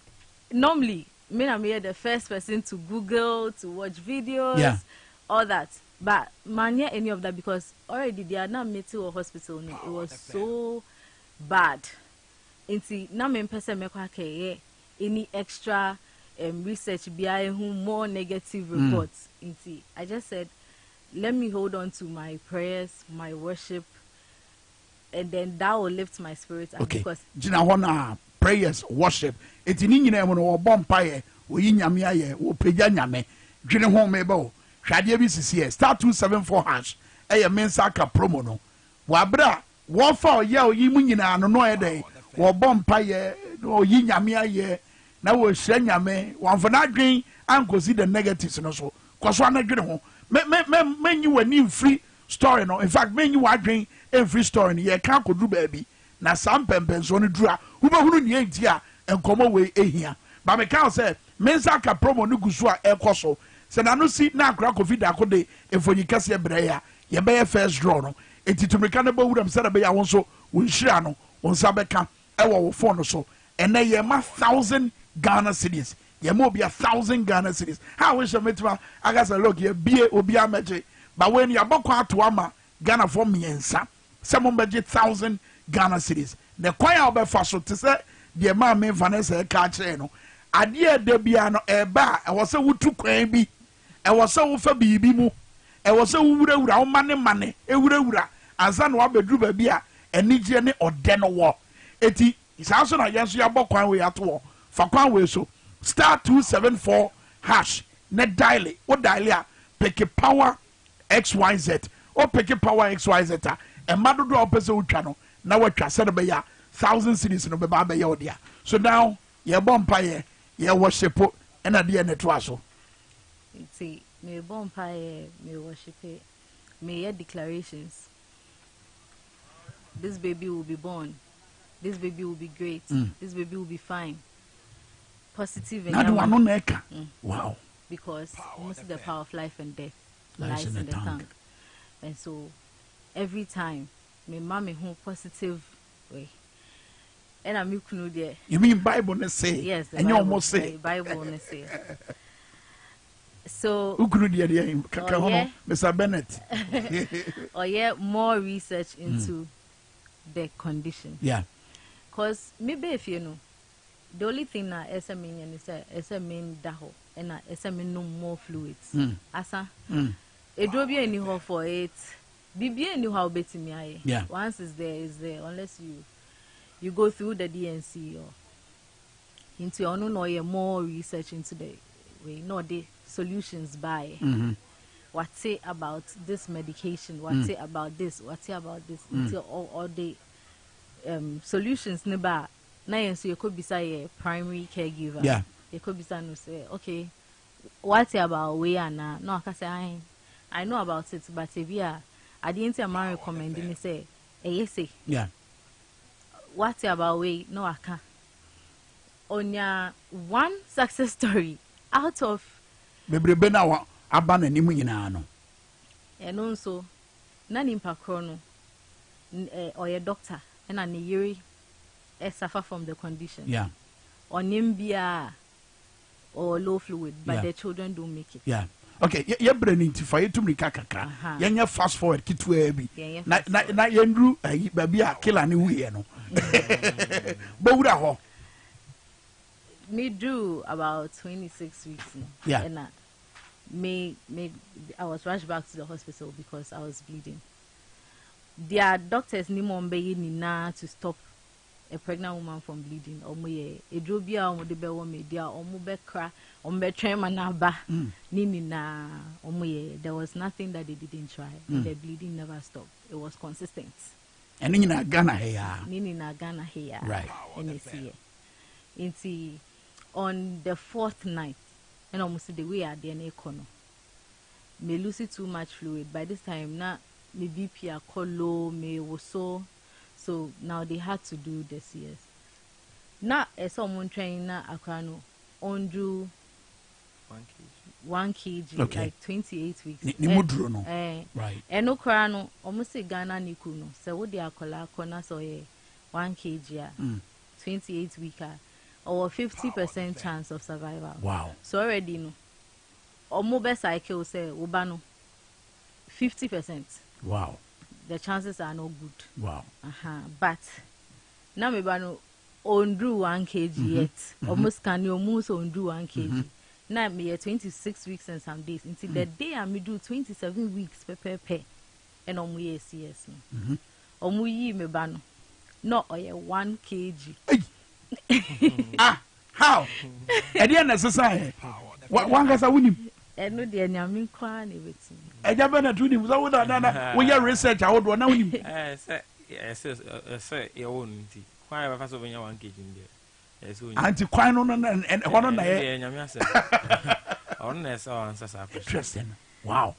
Normally, me I'm the first person to Google, to watch videos, all that. But man, yeah, any of that because already they are not made to a hospital. No, it was so bad. Inti na me person me kwa ke any extra research behind who more negative reports. Inti I just said, let me hold on to my prayers, my worship, and then that will lift my spirit. Okay. Because Jina hona prayers, worship. Eti ni nyina mo no bompa ye, oyi nyame aye, wo pagya nyame. Dwene ho me ba. Hwade bi sisi star 274 hash. Eye mensa ka promo no. Wa bra, wo fa oye oyi mu nyina no no ede. Wo bompa ye, oyi nyame aye. Na wo hye nyame, wo amfana dwen ankosi the negatives no so. Kwaso anadwene ho. Me wani free story no. In fact, me you adwen en free story no ye kan kodru baabi. Na sam pempen so no dura. Wo be hunu ne entia enkomo we ehia. Ba me kan say mensa ka promo no gusu a ekoso. Se na no si na akra covid akode efonyi kase bre ya. Ye be first draw no. Enti to me kan ba wuram se na be ya won so won hira no. Won sa be kan e wo phone so. Ene ye ma 1,000 Ghana cedis. Ye mo be 1,000 Ghana cedis. How wish you metima aga say look ye bie obi ameje. But when you abokwa to ama Ghana for miensa. Some budget 1,000 Ghana cedis. The choir obefa so to say the man me Vanessa ka kire no. Ade de bia no eba e wo se wutu kwan bi. E wo se wo fa bibi mu. E wo se wurawura wo mane e wurawura. Ansa no abedru ba bia enigye ne ode no wo. Eti isa so na yenso ya bokwan we ato fa kwan we so star 274 hash ne dial o dial a pick power xyz o pick power xyz a e madodo a opese utwa no na watwa se no be ya 1,000 cities no be ba be ya odia. So now ye bompa ye worship and na de ne to aso. See, me bompa me worship me ye declarations. This baby will be born. This baby will be great. This baby will be fine. Positive and wow. Because almost the power of life and death lies in the tongue. And so every time my mommy who positive way. And I'm there. You mean Bible say? Yes, and you almost say Bible say. So Mr. Bennett. Or more research into the condition. Yeah. Because maybe if you know, the only thing that SMN is SMN daho and SMN no more fluids. Asa, a drop you anyhow for it. Be anyhow betting me. Yeah. Once is there, unless you go through the DNC or into your own more research into the way, no the solutions by. What say about this medication? What say about this? What say about this? Until all the solutions nearby. Now, so you could be say a primary caregiver. Yeah. You could be saying, say, okay, what about we are now? No, I can say I know about it, but if you are, I didn't say I'm recommending. Say, yes, yeah. What about we? No, I can't. On your one success story out of. Bebre bena abana ni mu nyina no. And also, nani mpakrono or a doctor and an yeri suffer from the condition. Yeah. Or nimbia or low fluid, but the children don't make it. Yeah. Okay, ye brain into fire to me kakaka. Yenya fast forward kitu ebi. Na yendru baby a killer ni we no. Bowura ho. Me do about 26 weeks now. Yeah. And I was rushed back to the hospital because I was bleeding. Their doctors ni mo mbe ni na to stop a pregnant woman from bleeding. Omo ye edrobia omo de be wo media omo be kra omo be twen manaba ni na omo ye. There was nothing that they didn't try. The bleeding never stopped. It was consistent. And ni na Ghana here. Ni na Ghana here. Right. Inti on the 4th night, and almost the way I DNA corner. Me lose too much fluid. By this time, now my BP are called low, me was so now they had to do the CS. Now, as someone trained na akrano, ondu 1 kg, Okay. like 28 weeks. Ni mudro no. Right. Eno kora no, almost say Ghana niku no. So what they akola kona so 1 kg 28 weeker or 50% chance of survival. Wow. So already no. Omo be cycle say ubano 50%. Wow. The chances are not good. Wow. But now me bano ondu 1 kg yet. Almost can you almost ondu 1 kg. Now me 26 weeks and some days. Until the day I me do 27 weeks per. And omu ye CS no. Omu yi me bano. No oye 1 kg. How? Edi necessary. One gasa wini. Eno de nyame kwa na ebeti. Eja be na tuni musa wo na wo ye research awodo na wini. Say your own nti. Kwa ba faso benya 1 kg ndi. Anti kwan no na hono na ye. Nyame ase. On na so answer sa question. Interesting. Wow.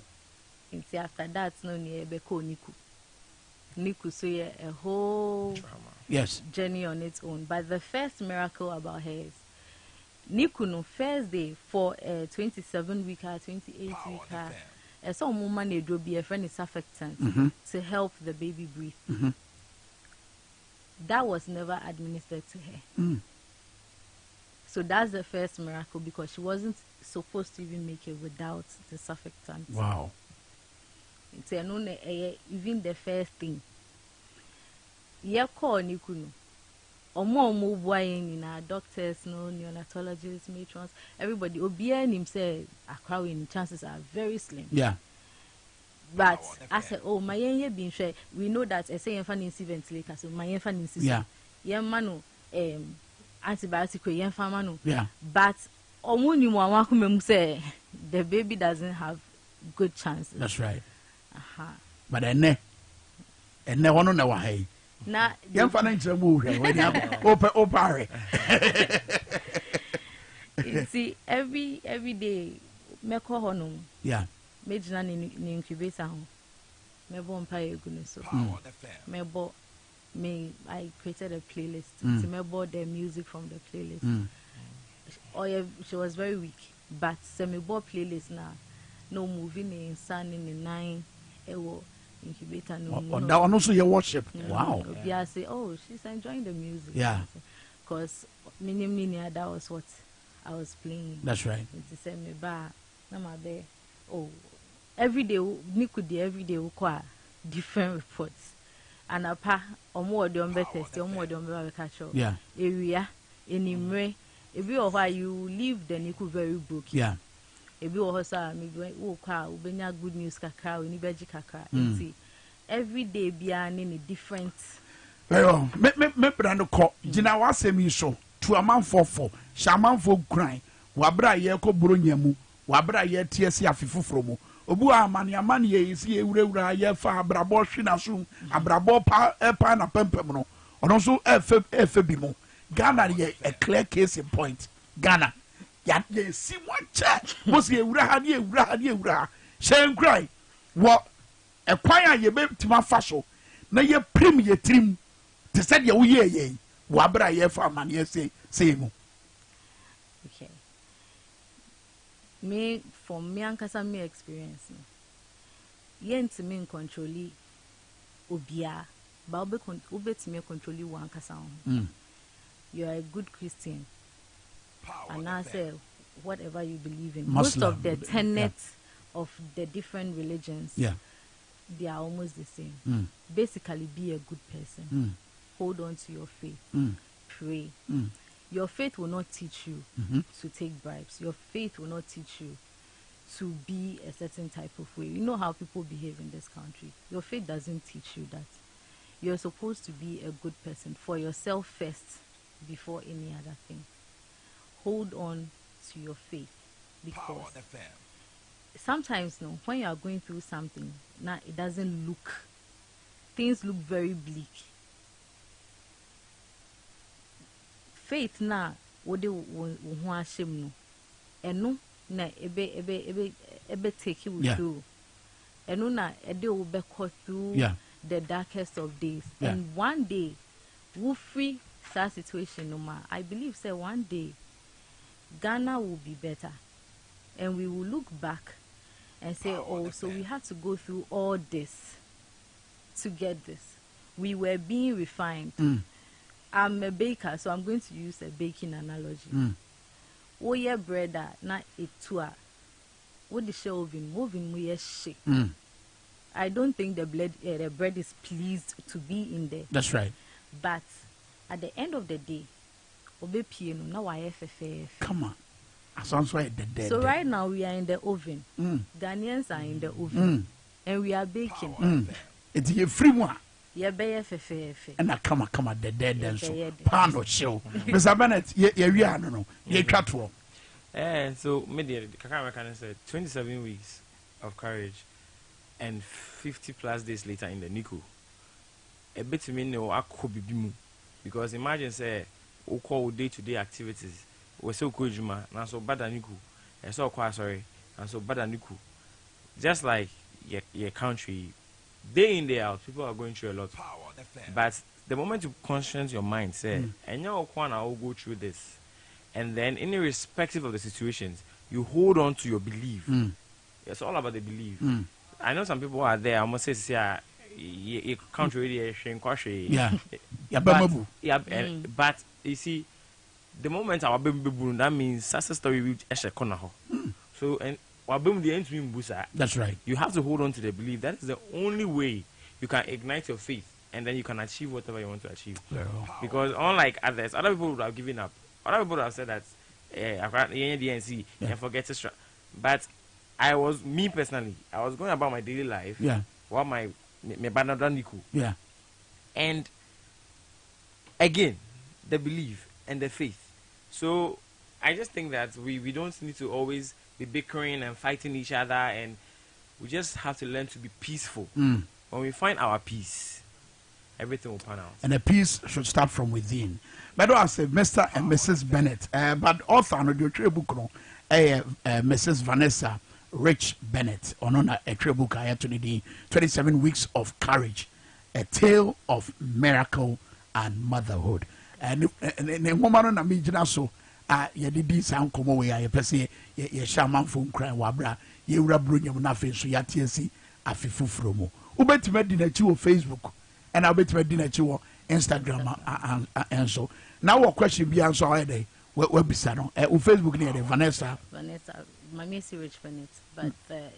Until after that no ni ebe ko niku. Niku so yeah, a whole journey on its own. But the first miracle about her is Niku no first day for 27 weeker, 28 weeker. So woman they do be a friend is surfactant to help the baby breathe. That was never administered to her. So that's the first miracle because she wasn't supposed to even make it without the surfactant. Wow. It's even the first thing. Yeah, call Niku no. Omo boying in our doctors, no neonatologists, matrons, everybody. Obian himself, Akrawin chances are very slim. Yeah. But I said, oh, my yen being share. We know that I say infant ventilator, so my infant insist. Yeah. Yen manu antibiotic yen famanu. Yeah. But omuni mwakumem say the baby doesn't have good chances. That's right. But ene hono na wahai. Na yen fa na nkyerɛ mu hwɛ wani opare. You see, every day meko hono. Yeah. Mejina ni incubator ho. Mebo mpa egunu so. Mebo I created a playlist. So mebo the music from the playlist. Oh yeah, she was very weak, but mebo playlist na no moving in sun in the 9 ewo incubator no. That one also your worship. Wow. Yeah, say oh she's enjoying the music. Yeah. Because mini that was what I was playing. That's right. It's say me ba na ma be oh every day Niku dey every day ukwa different reports. And apa omo de on be test omo de on be catch up. Yeah. Area enimre ebi of why you leave the Niku very broken. Yeah. Ebi o sa me wo kwa ubenya good news kakra we ni beji kakra. Enti every day bia ni different. Well, me brand ko gina wasemi so to amanfo shamanfo kran wabra ye ko bronya mu wabra ye tiesi afifoforo mu obu amane ye isi ewurawura ye fa abrabo hwina so abrabo pa na pempem no ono so efe bi mu Ghana ye a clear case in point Ghana ya si wache mo si ewura ha ni ewura shen cry wo ekwan a ye betima fa so na ye prim ye trim te said ye wo ye wabra ye fa amane ye say mu. Okay. Me from me ankasa me experience no yent me control obia ba obet me control you ankasa on. You are a good Christian and I say whatever you believe in. Muslim, most of the tenets of the different religions they are almost the same. Basically be a good person. Hold on to your faith. Pray. Your faith will not teach you to take bribes. Your faith will not teach you to be a certain type of way. You know how people behave in this country. Your faith doesn't teach you that. You're supposed to be a good person for yourself first before any other thing. Hold on to your faith because sometimes when you are going through something, now it doesn't look, things look very bleak. Faith na wode wo ho ahyem no eno na ebe take you through eno na ede wo be go through the darkest of days and one day wo free that situation no ma I believe say one day Ghana will be better. And we will look back and say, oh, so we had to go through all this to get this. We were being refined. I'm a baker, so I'm going to use a baking analogy. Oh, yeah, bread, not a tour. What the show oven, we are shake. I don't think the bread is pleased to be in there. That's right. But at the end of the day, now I come on. So right now we are in the oven. Ghanaians are in the oven. And we are baking. It's a free one. Yeah, be and I come the dead then so pound or show. Mr. Bennett, yeah, no, yeah, catwalk. So media Kakarakan said 27 weeks of courage and 50 plus days later in the Niku. A bit to me no I could be bimu because imagine say we call day-to-day activities. We so kujuma now so bada Niku. And so quite sorry and so bada Niku. Just like your country. Day in, day out, people are going through a lot. But the moment you conscience your mind, say, and you will go through this. And then, irrespective of the situations, you hold on to your belief. It's all about the belief. I know some people are there, I must say, you can't really but you see, the moment our baby, that means success story will so, and that's right. You have to hold on to the belief. That is the only way you can ignite your faith and then you can achieve whatever you want to achieve. Because unlike others, other people would have given up. Other people would have said that DNC and forget to. But me personally, I was going about my daily life. What my yeah. And again, the belief and the faith. So I just think that we don't need to always be bickering and fighting each other, and we just have to learn to be peaceful. When we find our peace, everything will pan out. And the peace should start from within. But I say Mr. and Mrs. Bennett, but also no do book no, Mrs. Vanessa Rich Bennett on a book I had to 27 weeks of courage, a tale of miracle and motherhood. And woman on a so. Yedi sound come away. I pese ye shaman phone cry wabra ye wura brunyam na fe so yatiasi afifufuro mu. Ubetime di na chi wo Facebook and ubetime di na chi wo Instagram and so. Now what question be answer all day. We bisa no. Facebook ni de Vanessa. Mamisi Rich Bennett, but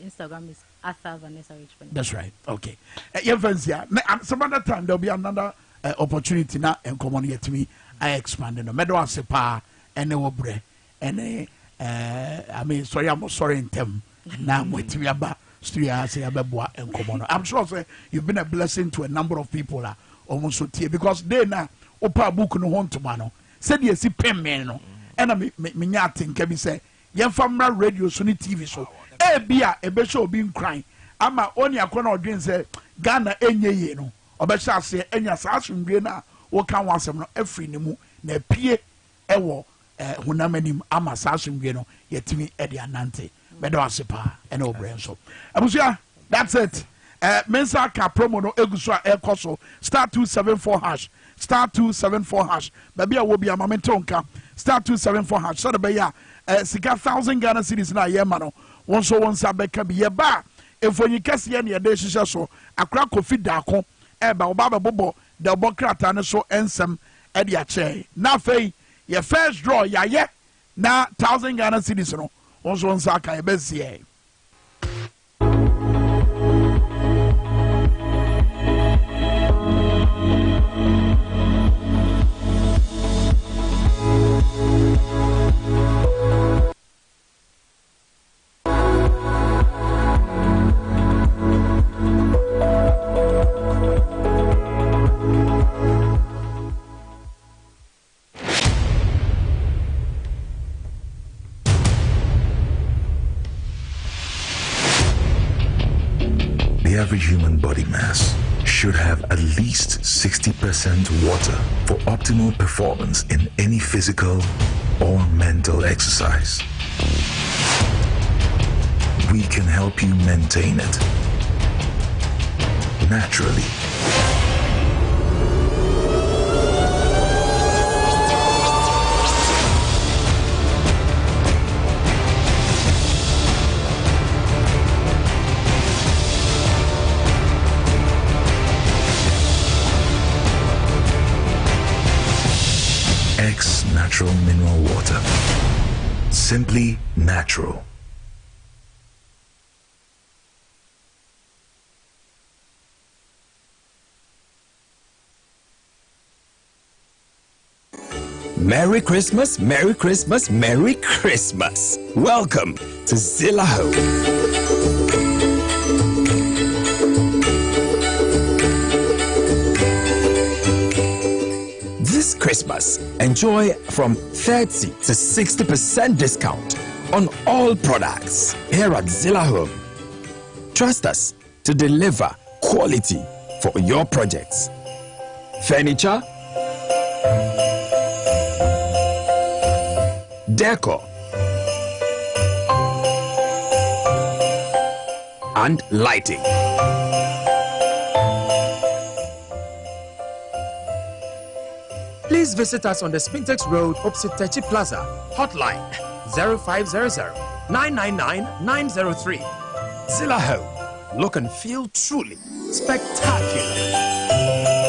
Instagram is Vanessa Rich Bennett. That's right. Okay. Your friends here. Some other time there'll be another opportunity na and come on here to me. I expand no matter what sepa and obre and I mean sorry I'm sorry in them now with me about studio say abeboa and come. I'm sure say you've been a blessing to a number of people almost so tear because they na opa book no want to mano said you see pen men no and I me nya think be say yemfamra radio so ni TV so e bia e be show being crying ama oni akona odwen say Ghana enye ye no obesha ase enya sa asundwe na wo kan wasem no afri ne mu na pie ewo hunamanim ama sa asundwe no yetimi e de anante bedo asepa e na obre so abusia that's it mensa ka promo no eguso a ekoso star 274 hash star 274 hash baby a wo bia mamentonka star 274 hash so be ya sika 1000 Ghana cedis na ye ma no won so won sa beka bi ye ba efonyi kase ye ne de hihye so akra kofi daako ba oba bobo de bokrata ne so ensem e de a che na fei ye first draw ya ye na 1000 Ghana cedis no won so won sa ka ye bezie. The average human body mass should have at least 60% water for optimal performance in any physical or mental exercise. We can help you maintain it naturally. natural mineral water. Simply natural. Merry Christmas, Merry Christmas, Merry Christmas. Welcome to Zilla Home. This Christmas, enjoy from 30 to 60% discount on all products here at Zilla Home. Trust us to deliver quality for your projects. Furniture, decor, and lighting. Please visit us on the Spintex Road opposite Techi Plaza. Hotline 0500-999-903. Zilla Home. Look and feel truly spectacular.